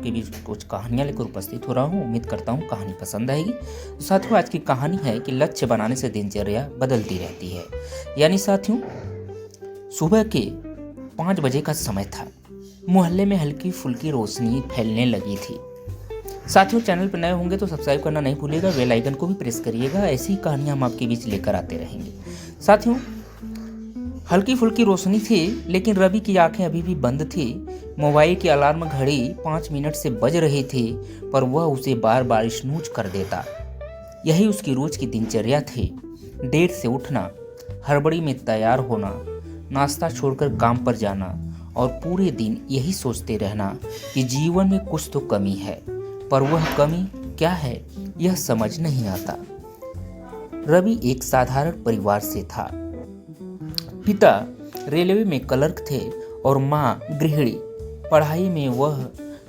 आपके बीच कुछ कहानियाँ लेकर उपस्थित हो रहा हूँ। उम्मीद करता हूँ कहानी पसंद आएगी। तो साथियों, आज की कहानी है कि लक्ष्य बनाने से दिनचर्या बदलती रहती है। यानी साथियों, सुबह के 5 बजे का समय था। मोहल्ले में हल्की फुल्की रोशनी फैलने लगी थी। साथियों, चैनल पर नए होंगे तो सब्सक्राइब करना नहीं भूलिएगा, बेल आइकन को भी प्रेस करिएगा। ऐसी कहानियाँ हम आपके बीच लेकर आते रहेंगे। साथियों, हल्की फुल्की रोशनी थी, लेकिन रवि की आंखें अभी भी बंद थी। मोबाइल की अलार्म घड़ी 5 मिनट से बज रही थी, पर वह उसे बार बार स्नूज कर देता। यही उसकी रोज की दिनचर्या थी। देर से उठना, हड़बड़ी में तैयार होना, नाश्ता छोड़कर काम पर जाना और पूरे दिन यही सोचते रहना कि जीवन में कुछ तो कमी है, पर वह कमी क्या है यह समझ नहीं आता। रवि एक साधारण परिवार से था। पिता रेलवे में क्लर्क थे और माँ गृहिणी। पढ़ाई में वह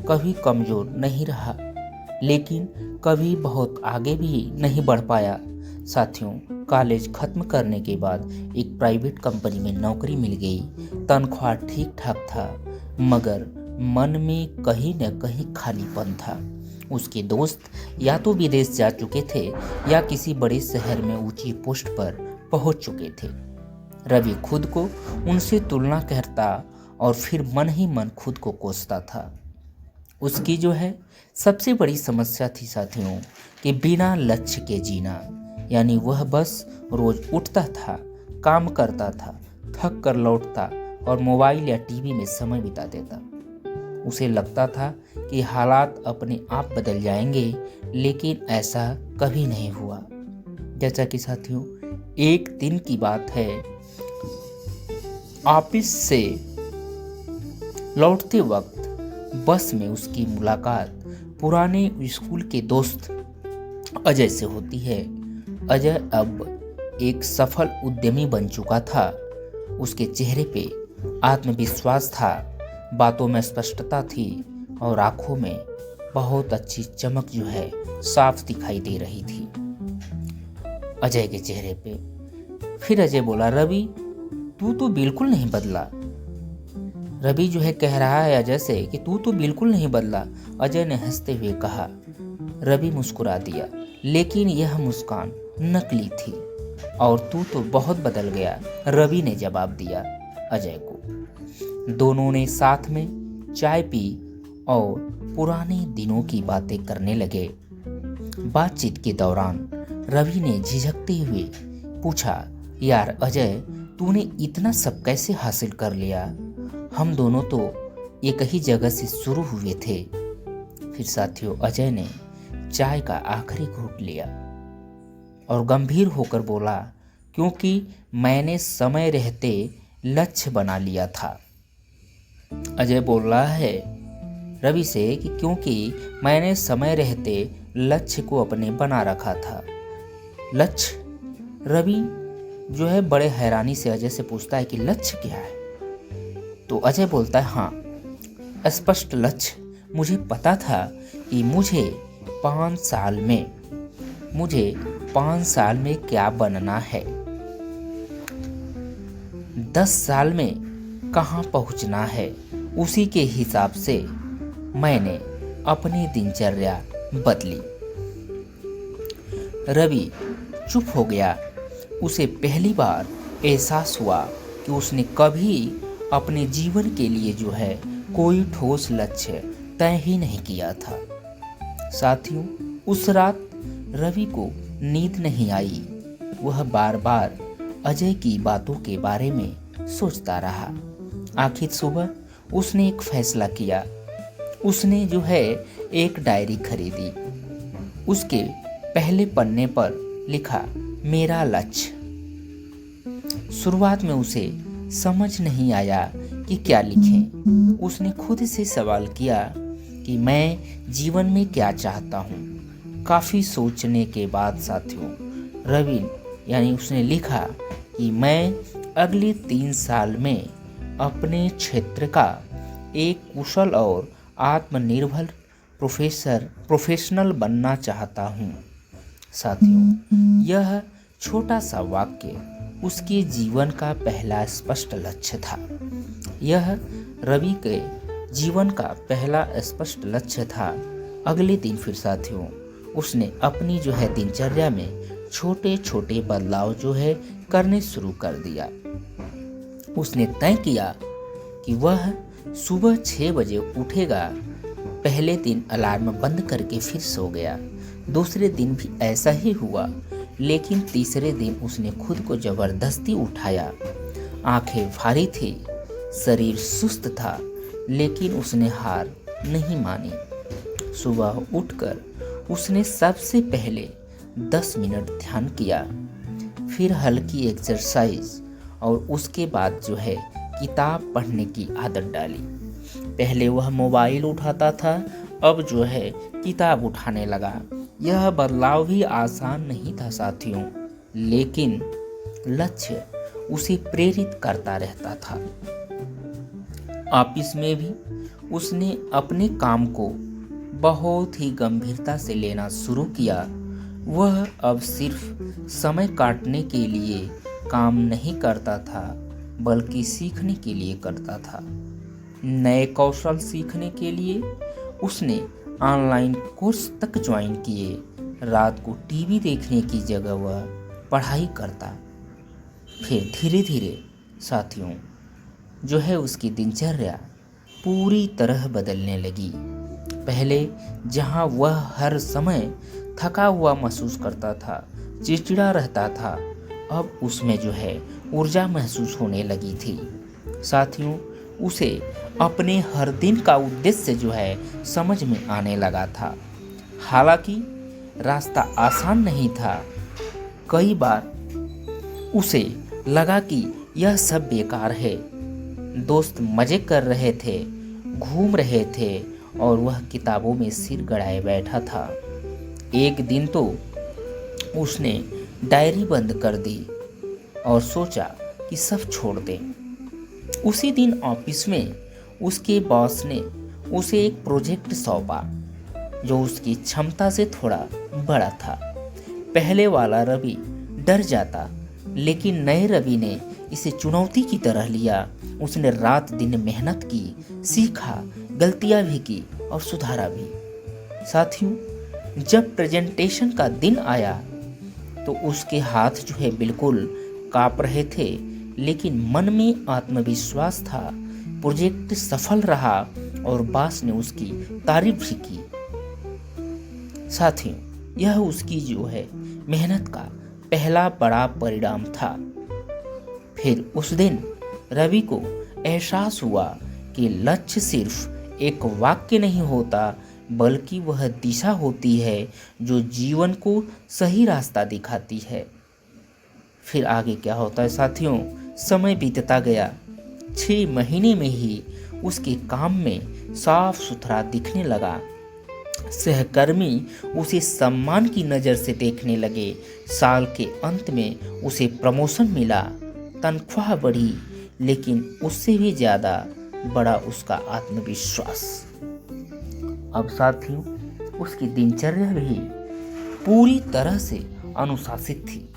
कभी कमजोर नहीं रहा, लेकिन कभी बहुत आगे भी नहीं बढ़ पाया। साथियों, कॉलेज खत्म करने के बाद एक प्राइवेट कंपनी में नौकरी मिल गई। तनख्वाह ठीक ठाक था, मगर मन में कहीं न कहीं खालीपन था। उसके दोस्त या तो विदेश जा चुके थे या किसी बड़े शहर में ऊंची पोस्ट पर पहुंच चुके थे। रवि खुद को उनसे तुलना करता और फिर मन ही मन खुद को कोसता था। उसकी सबसे बड़ी समस्या थी साथियों कि बिना लक्ष्य के जीना। यानी वह बस रोज उठता था, काम करता था, थक कर लौटता और मोबाइल या टीवी में समय बिता देता। उसे लगता था कि हालात अपने आप बदल जाएंगे, लेकिन ऐसा कभी नहीं हुआ। जैसा कि साथियों, एक दिन की बात है, ऑफिस से लौटते वक्त बस में उसकी मुलाकात पुराने स्कूल के दोस्त अजय से होती है। अजय अब एक सफल उद्यमी बन चुका था। उसके चेहरे पे आत्मविश्वास था, बातों में स्पष्टता थी और आंखों में बहुत अच्छी चमक साफ दिखाई दे रही थी अजय के चेहरे पे। फिर अजय बोला, रवि तू तो बिल्कुल नहीं बदला। रवि कह रहा है अजय से कि तू तो बिल्कुल नहीं बदला। अजय ने हंसते हुए कहा। रवि मुस्कुरा दिया, लेकिन यह मुस्कान नकली थी। और तू तो बहुत बदल गया, रवि ने जवाब दिया अजय को। दोनों ने साथ में चाय पी और पुराने दिनों की बातें करने लगे। बातचीत के दौरान रवि ने झिझकते हुए पूछा, यार अजय, तूने इतना सब कैसे हासिल कर लिया? हम दोनों तो एक ही जगह से शुरू हुए थे। फिर साथियों, अजय ने चाय का आखिरी घूंट लिया और गंभीर होकर बोला, क्योंकि मैंने समय रहते लक्ष्य बना लिया था। अजय बोल रहा है रवि से कि क्योंकि मैंने समय रहते लक्ष्य को अपने बना रखा था। लक्ष्य? रवि बड़े हैरानी से अजय से पूछता है कि लक्ष्य क्या है? तो अजय बोलता है, हाँ, स्पष्ट लक्ष्य। मुझे पता था कि मुझे 5 साल में क्या बनना है, 10 साल में कहाँ पहुँचना है। उसी के हिसाब से मैंने अपनी दिनचर्या बदली। रवि चुप हो गया। उसे पहली बार एहसास हुआ कि उसने कभी अपने जीवन के लिए कोई ठोस लक्ष्य तय ही नहीं किया था। साथियों, उस रात रवि को नींद नहीं आई। वह बार बार अजय की बातों के बारे में सोचता रहा। आखिर सुबह उसने एक फैसला किया। उसने एक डायरी खरीदी। उसके पहले पन्ने पर लिखा, मेरा लक्ष्य। शुरुआत में उसे समझ नहीं आया कि क्या लिखें। उसने खुद से सवाल किया कि मैं जीवन में क्या चाहता हूँ। काफ़ी सोचने के बाद साथियों, रवि उसने लिखा कि मैं अगले 3 साल में अपने क्षेत्र का एक कुशल और आत्मनिर्भर प्रोफेशनल बनना चाहता हूँ। साथियों, यह छोटा सा वाक्य उसके जीवन का पहला स्पष्ट लक्ष्य था। यह रवि के जीवन का पहला स्पष्ट लक्ष्य था। अगले दिन फिर साथियों उसने अपनी जो है दिनचर्या में छोटे छोटे बदलाव जो है करने शुरू कर दिया। उसने तय किया कि वह सुबह 6 बजे उठेगा। पहले दिन अलार्म बंद करके फिर सो गया। दूसरे दिन भी ऐसा ही हुआ, लेकिन तीसरे दिन उसने खुद को जबरदस्ती उठाया। आंखें भारी थी, शरीर सुस्त था, लेकिन उसने हार नहीं मानी। सुबह उठकर उसने सबसे पहले 10 मिनट ध्यान किया, फिर हल्की एक्सरसाइज और उसके बाद जो है किताब पढ़ने की आदत डाली। पहले वह मोबाइल उठाता था, अब जो है किताब उठाने लगा। यह बदलाव भी आसान नहीं था साथियों, लेकिन लक्ष्य उसे प्रेरित करता रहता था। ऑफिस में भी उसने अपने काम को बहुत ही गंभीरता से लेना शुरू किया। वह अब सिर्फ समय काटने के लिए काम नहीं करता था, बल्कि सीखने के लिए करता था। नए कौशल सीखने के लिए उसने ऑनलाइन कोर्स तक ज्वाइन किए। रात को टीवी देखने की जगह वह पढ़ाई करता। फिर धीरे धीरे साथियों जो है उसकी दिनचर्या पूरी तरह बदलने लगी। पहले जहां वह हर समय थका हुआ महसूस करता था, चिड़चिड़ा रहता था, अब उसमें जो है ऊर्जा महसूस होने लगी थी। साथियों उसे अपने हर दिन का उद्देश्य जो है समझ में आने लगा था। हालांकि रास्ता आसान नहीं था। कई बार उसे लगा कि यह सब बेकार है। दोस्त मजे कर रहे थे, घूम रहे थे और वह किताबों में सिर गड़ाए बैठा था। एक दिन तो उसने डायरी बंद कर दी और सोचा कि सब छोड़ दें। उसी दिन ऑफिस में उसके बॉस ने उसे एक प्रोजेक्ट सौंपा जो उसकी क्षमता से थोड़ा बड़ा था। पहले वाला रवि डर जाता, लेकिन नए रवि ने इसे चुनौती की तरह लिया। उसने रात दिन मेहनत की, सीखा, गलतियां भी की और सुधारा भी। साथियों जब प्रेजेंटेशन का दिन आया तो उसके हाथ जो है बिल्कुल कांप रहे थे, लेकिन मन में आत्मविश्वास था। प्रोजेक्ट सफल रहा और बॉस ने उसकी तारीफ भी की। साथियों यह उसकी जो है मेहनत का पहला बड़ा परिणाम था। फिर उस दिन रवि को एहसास हुआ कि लक्ष्य सिर्फ एक वाक्य नहीं होता, बल्कि वह दिशा होती है जो जीवन को सही रास्ता दिखाती है। फिर आगे क्या होता है साथियों, समय बीतता गया। 6 महीने में ही उसके काम में साफ सुथरा दिखने लगा। सहकर्मी उसे सम्मान की नज़र से देखने लगे। साल के अंत में उसे प्रमोशन मिला, तनख्वाह बढ़ी, लेकिन उससे भी ज़्यादा बड़ा उसका आत्मविश्वास। अब साथियों उसकी दिनचर्या भी पूरी तरह से अनुशासित थी।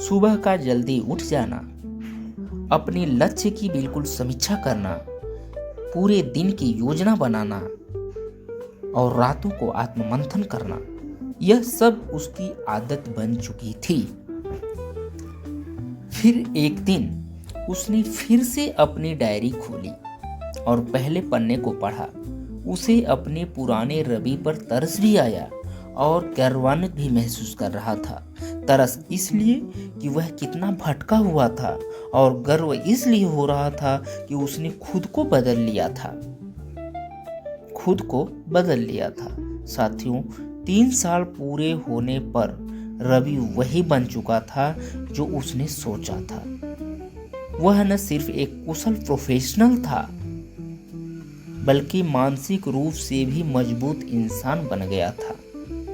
सुबह का जल्दी उठ जाना, अपने लक्ष्य की बिल्कुल समीक्षा करना, पूरे दिन की योजना बनाना और रातों को आत्ममंथन करना, यह सब उसकी आदत बन चुकी थी। फिर एक दिन उसने फिर से अपनी डायरी खोली और पहले पन्ने को पढ़ा। उसे अपने पुराने रवि पर तरस भी आया और गर्वान्वित भी महसूस कर रहा था। तरस इसलिए कि वह कितना भटका हुआ था और गर्व इसलिए हो रहा था कि उसने खुद को बदल लिया था। साथियों 3 साल पूरे होने पर रवि वही बन चुका था जो उसने सोचा था। वह न सिर्फ एक कुशल प्रोफेशनल था, बल्कि मानसिक रूप से भी मजबूत इंसान बन गया था।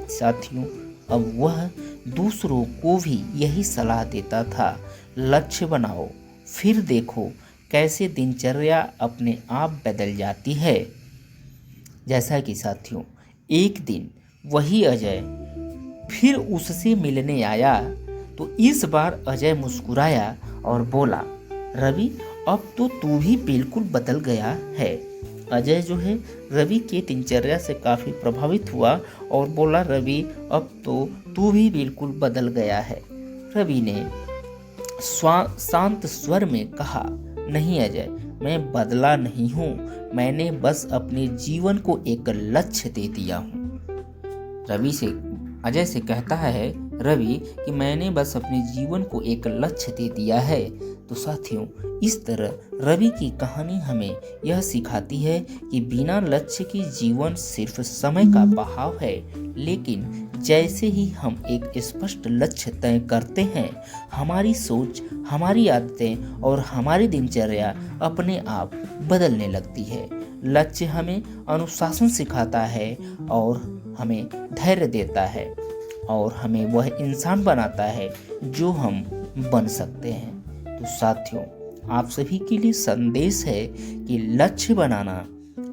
साथियों अब वह दूसरों को भी यही सलाह देता था, लक्ष्य बनाओ, फिर देखो कैसे दिनचर्या अपने आप बदल जाती है। जैसा कि साथियों एक दिन वही अजय फिर उससे मिलने आया तो इस बार अजय मुस्कुराया और बोला, रवि अब तो तू भी बिल्कुल बदल गया है। अजय जो है रवि के दिनचर्या से काफ़ी प्रभावित हुआ और बोला, रवि अब तो तू भी बिल्कुल बदल गया है। रवि ने शांत स्वर में कहा, नहीं अजय, मैं बदला नहीं हूँ, मैंने बस अपने जीवन को एक लक्ष्य दे दिया हूँ। अजय से कहता है रवि कि मैंने बस अपने जीवन को एक लक्ष्य दे दिया है। तो साथियों, इस तरह रवि की कहानी हमें यह सिखाती है कि बिना लक्ष्य के जीवन सिर्फ समय का बहाव है, लेकिन जैसे ही हम एक स्पष्ट लक्ष्य तय करते हैं, हमारी सोच, हमारी आदतें और हमारी दिनचर्या अपने आप बदलने लगती है। लक्ष्य हमें अनुशासन सिखाता है और हमें धैर्य देता है और हमें वह इंसान बनाता है जो हम बन सकते हैं। तो साथियों, आप सभी के लिए संदेश है कि लक्ष्य बनाना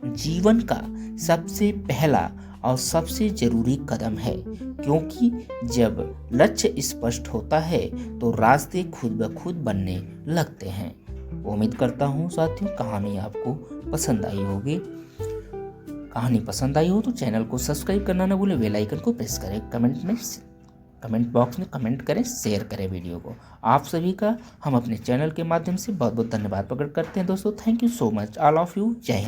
जीवन का सबसे पहला और सबसे जरूरी कदम है, क्योंकि जब लक्ष्य स्पष्ट होता है तो रास्ते खुद ब खुद बनने लगते हैं। उम्मीद करता हूँ साथियों कहानी आपको पसंद आई होगी। कहानी पसंद आई हो तो चैनल को सब्सक्राइब करना ना भूलें, बेल आइकन को प्रेस करें, कमेंट बॉक्स में कमेंट करें, शेयर करें वीडियो को। आप सभी का हम अपने चैनल के माध्यम से बहुत बहुत धन्यवाद प्रकट करते हैं दोस्तों। Thank you so much all of you. जय हिंद।